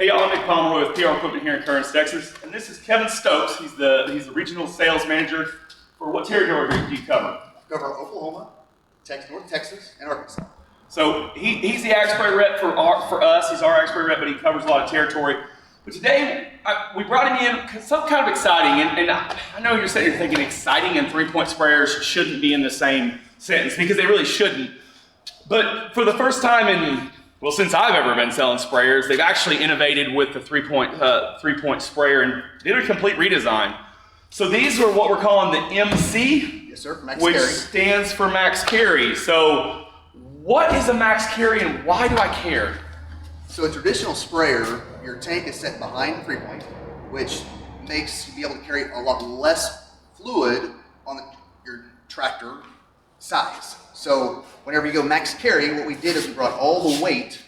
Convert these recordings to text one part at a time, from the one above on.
Hey y'all, I'm Nick Pomeroy with PR Equipment here in Kearns, Texas, and this is Kevin Stokes. He's the regional sales manager for what territory do you cover? I cover Oklahoma, North Texas, and Arkansas. So he's the ag spray rep for us. He's our ag spray rep, but he covers a lot of territory. But today we brought him in something kind of exciting, and I know you're sitting here thinking exciting and three-point sprayers shouldn't be in the same sentence because they really shouldn't. But for the first time since I've ever been selling sprayers, they've actually innovated with the three-point sprayer and did a complete redesign. So these are what we're calling the MC, yes, sir, max which carry. stands for max carry. So what is a max carry and why do I care? So a traditional sprayer, your tank is set behind the three-point, which makes you be able to carry a lot less fluid on your tractor size. So whenever you go max carry, what we did is we brought all the weight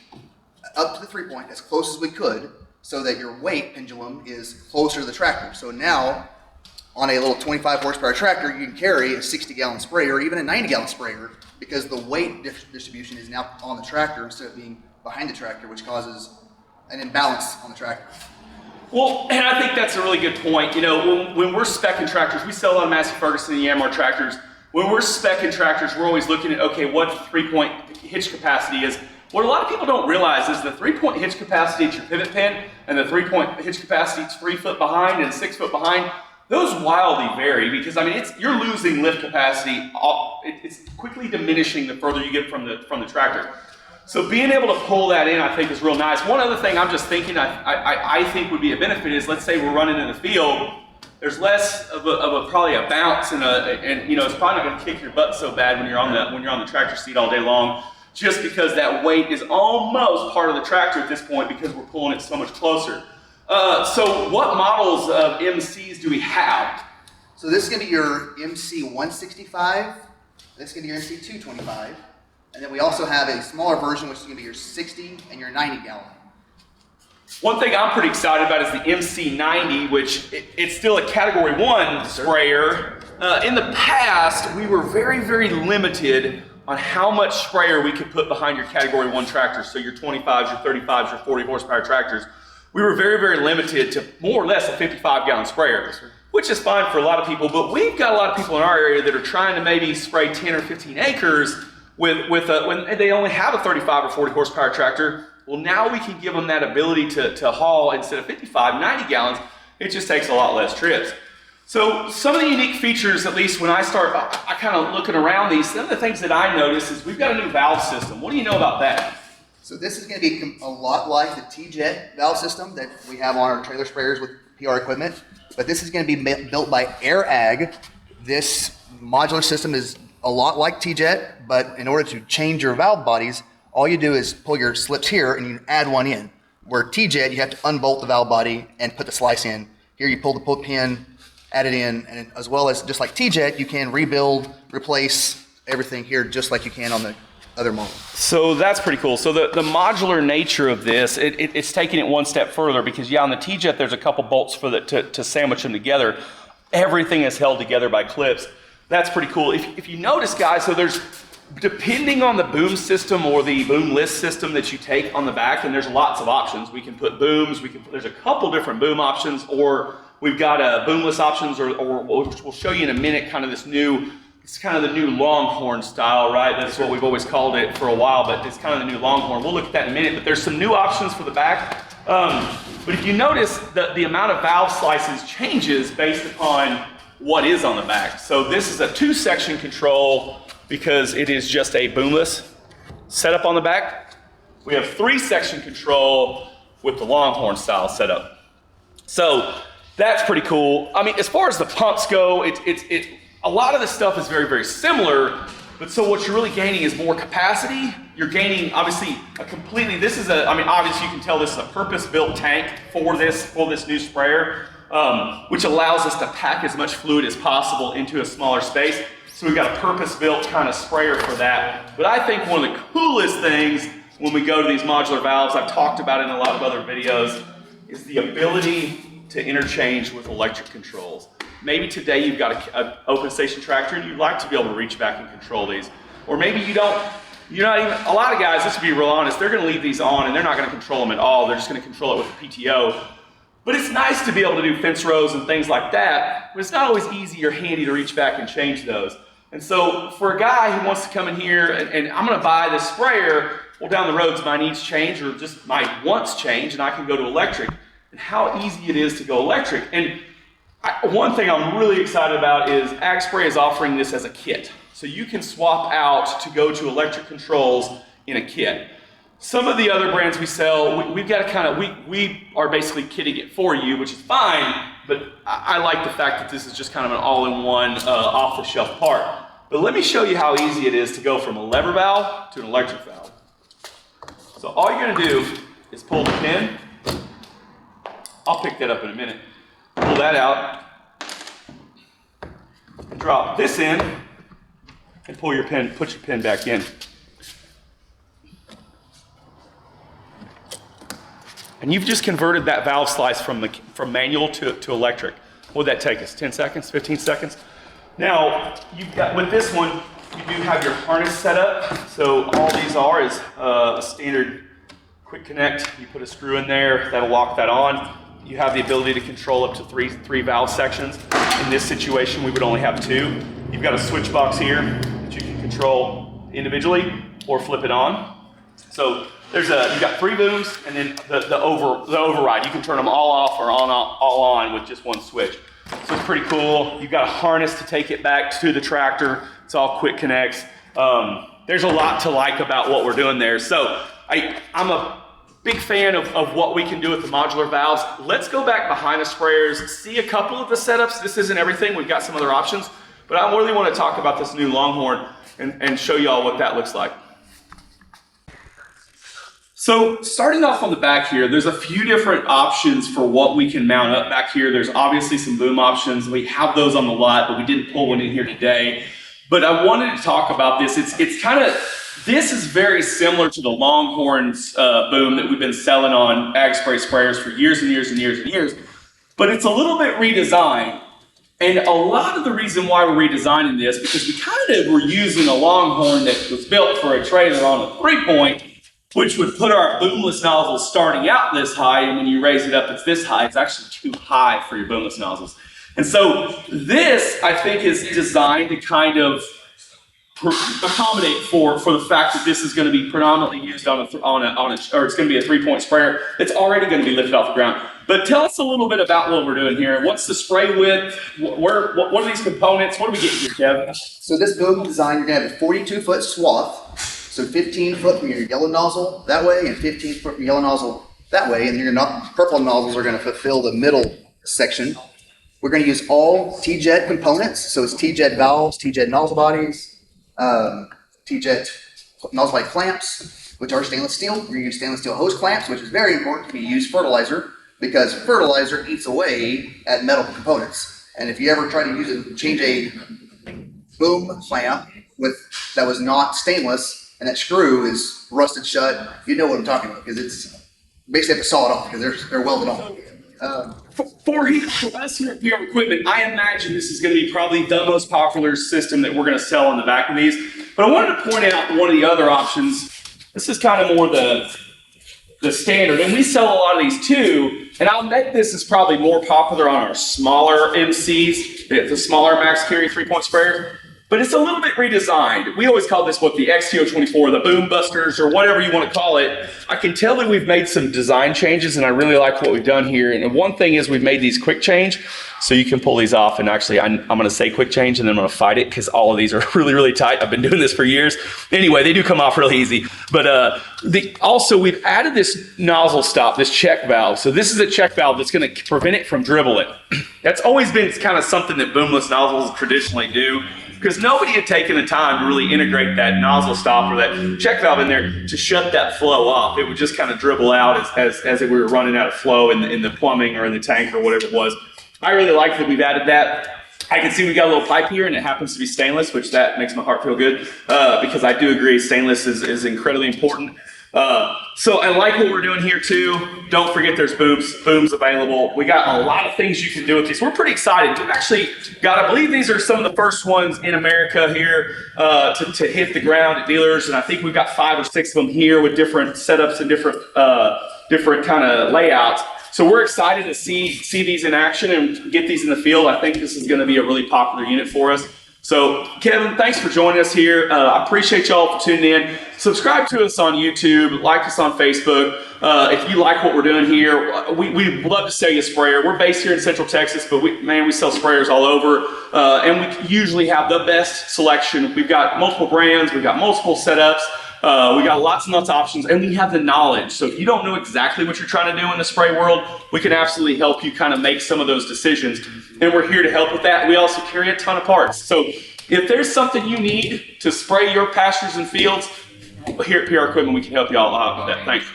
up to the three-point as close as we could so that your weight pendulum is closer to the tractor. So now on a little 25 horsepower tractor, you can carry a 60-gallon sprayer or even a 90-gallon sprayer because the weight distribution is now on the tractor instead of being behind the tractor, which causes an imbalance on the tractor. Well, and I think that's a really good point. You know, when we're speccing tractors, we sell a lot of Massey Ferguson and Yanmar tractors. When we're speccing tractors, we're always looking at, okay, what the three-point hitch capacity is. What a lot of people don't realize is the three-point hitch capacity at your pivot pin and the three-point hitch capacity 3 foot behind and 6 foot behind, those wildly vary because, I mean, you're losing lift capacity. It's quickly diminishing the further you get from the tractor. So being able to pull that in, I think, is real nice. One other thing I'm just thinking I think would be a benefit is, let's say we're running in the field, there's less of probably a bounce and you know, it's probably not going to kick your butt so bad when you're on the tractor seat all day long, just because that weight is almost part of the tractor at this point because we're pulling it so much closer. So what models of MCs do we have? So this is going to be your MC 165. This is going to be your MC 225. And then we also have a smaller version, which is going to be your 60 and your 90 gallon. One thing I'm pretty excited about is the MC90, which it's still a Category 1 sprayer. In the past, we were very, very limited on how much sprayer we could put behind your Category 1 tractors. So your 25s, your 35s, your 40 horsepower tractors. We were very, very limited to more or less a 55-gallon sprayer, which is fine for a lot of people. But we've got a lot of people in our area that are trying to maybe spray 10 or 15 acres when they only have a 35 or 40 horsepower tractor. Well, now we can give them that ability to haul, instead of 55, 90 gallons. It just takes a lot less trips. So some of the unique features, at least when I kind of looking around these, some of the things that I notice is we've got a new valve system. What do you know about that? So this is going to be a lot like the T-Jet valve system that we have on our trailer sprayers with PR equipment, but this is going to be built by Air Ag. This modular system is a lot like T-Jet, but in order to change your valve bodies, all you do is pull your slips here and you add one in. Where T-Jet, you have to unbolt the valve body and put the slice in. Here you pull the pin, add it in, and as well as just like T-Jet, you can rebuild, replace everything here just like you can on the other model. So that's pretty cool. So the modular nature of this, it's taking it one step further because, yeah, on the T-Jet, there's a couple bolts for to sandwich them together. Everything is held together by clips. That's pretty cool. If you notice, guys, so depending on the boom system or the boom list system that you take on the back, and there's lots of options. We can put booms, there's a couple different boom options, or we've got boomless options, or we'll show you in a minute it's kind of the new Longhorn style, right? That's what we've always called it for a while, but it's kind of the new Longhorn. We'll look at that in a minute, but there's some new options for the back. But if you notice, the amount of valve slices changes based upon what is on the back. So this is a 2-section control because it is just a boomless setup on the back. We have 3-section control with the Longhorn style setup. So that's pretty cool. I mean, as far as the pumps go, a lot of the stuff is very, very similar, but so what you're really gaining is more capacity. You're gaining, obviously, obviously you can tell this is a purpose-built tank for this new sprayer, which allows us to pack as much fluid as possible into a smaller space. So we've got a purpose-built kind of sprayer for that. But I think one of the coolest things when we go to these modular valves, I've talked about it in a lot of other videos, is the ability to interchange with electric controls. Maybe today you've got an open station tractor and you'd like to be able to reach back and control these. Or maybe you don't You're not even, a lot of guys, let's be real honest, they're gonna leave these on and they're not gonna control them at all. They're just gonna control it with the PTO. But it's nice to be able to do fence rows and things like that, but it's not always easy or handy to reach back and change those. And so for a guy who wants to come in here and I'm gonna buy this sprayer, well, down the road my needs change or just my wants change and I can go to electric. And how easy it is to go electric. And one thing I'm really excited about is Ag Spray is offering this as a kit. So you can swap out to go to electric controls in a kit. Some of the other brands we sell, we've got to kind of, we are basically kitting it for you, which is fine, but I like the fact that this is just kind of an all-in-one off-the-shelf part. But let me show you how easy it is to go from a lever valve to an electric valve. So all you're going to do is pull the pin. I'll pick that up in a minute. Pull that out, drop this in, and pull your pin, put your pin back in. And you've just converted that valve slice from manual to electric. What would that take us? 10 seconds, 15 seconds? Now, you've got, with this one, you do have your harness set up. So all these are is a standard quick connect. You put a screw in there, that'll lock that on. You have the ability to control up to three valve sections. In this situation, we would only have 2. You've got a switch box here that you can control individually or flip it on. So you've got 3 booms and then the override. You can turn them all off or all on with just one switch. So it's pretty cool. You've got a harness to take it back to the tractor. It's all quick connects. There's a lot to like about what we're doing there. So I'm a big fan of what we can do with the modular valves. Let's go back behind the sprayers, see a couple of the setups. This isn't everything, we've got some other options, but I really want to talk about this new Longhorn and show y'all what that looks like. So starting off on the back here, there's a few different options for what we can mount up back here. There's obviously some boom options. We have those on the lot, but we didn't pull one in here today. But I wanted to talk about this. This is very similar to the Longhorn's boom that we've been selling on Ag Spray sprayers for years and years and years and years, but it's a little bit redesigned. And a lot of the reason why we're redesigning this, because we kind of were using a Longhorn that was built for a trailer on a 3-point, which would put our boomless nozzles starting out this high, and when you raise it up, it's this high. It's actually too high for your boomless nozzles. And so this, I think, is designed to kind of accommodate for the fact that this is going to be predominantly used or it's going to be a 3-point sprayer that's already going to be lifted off the ground. But tell us a little bit about what we're doing here. What's the spray width? What are these components? What do we get here, Kev? So this boom design, you're going to have a 42-foot swath. So 15 foot from your yellow nozzle that way and 15 foot from your yellow nozzle that way. And your purple nozzles are going to fulfill the middle section. We're going to use all T-jet components. So it's T-jet valves, T-jet nozzle bodies, T-jet nozzle body clamps, which are stainless steel. We're going to use stainless steel hose clamps, which is very important if you use fertilizer, because fertilizer eats away at metal components. And if you ever try to change a boom clamp that was not stainless and that screw is rusted shut, you know what I'm talking about, because it's basically have to saw it off because they're welded on. For us here at PR Equipment, I imagine this is going to be probably the most popular system that we're going to sell on the back of these. But I wanted to point out one of the other options. This is kind of more the standard, and we sell a lot of these too. And I'll bet this is probably more popular on our smaller MCs, the smaller max carry 3-point sprayers. But it's a little bit redesigned. We always call this the XTO24, the boom busters, or whatever you want to call it. I can tell that we've made some design changes, and I really like what we've done here. And one thing is we've made these quick change, so you can pull these off. And actually, I'm going to say quick change, and then I'm going to fight it because all of these are really, really tight. I've been doing this for years. Anyway, they do come off really easy. But also, we've added this nozzle stop, this check valve. So this is a check valve that's going to prevent it from dribbling. That's always been kind of something that boomless nozzles traditionally do, because nobody had taken the time to really integrate that nozzle stop or that check valve in there to shut that flow off. It would just kind of dribble out as if we were running out of flow in the plumbing or in the tank or whatever it was. I really like that we've added that. I can see we got a little pipe here, and it happens to be stainless, which that makes my heart feel good, because I do agree stainless is incredibly important. So I like what we're doing here too. Don't forget there's booms available. We got a lot of things you can do with these. We're pretty excited. We've actually got, I believe these are some of the first ones in America here to hit the ground at dealers. And I think we've got 5 or 6 of them here with different setups and different kind of layouts. So we're excited to see these in action and get these in the field. I think this is going to be a really popular unit for us. So Kevin, thanks for joining us here. I appreciate y'all for tuning in. Subscribe to us on YouTube, like us on Facebook. If you like what we're doing here, we'd love to sell you a sprayer. We're based here in Central Texas, but we sell sprayers all over. And we usually have the best selection. We've got multiple brands, we've got multiple setups. We got lots and lots of options, and we have the knowledge. So if you don't know exactly what you're trying to do in the spray world, we can absolutely help you kind of make some of those decisions. And we're here to help with that. We also carry a ton of parts. So if there's something you need to spray your pastures and fields, here at PR Equipment, we can help you all out with that. Thanks.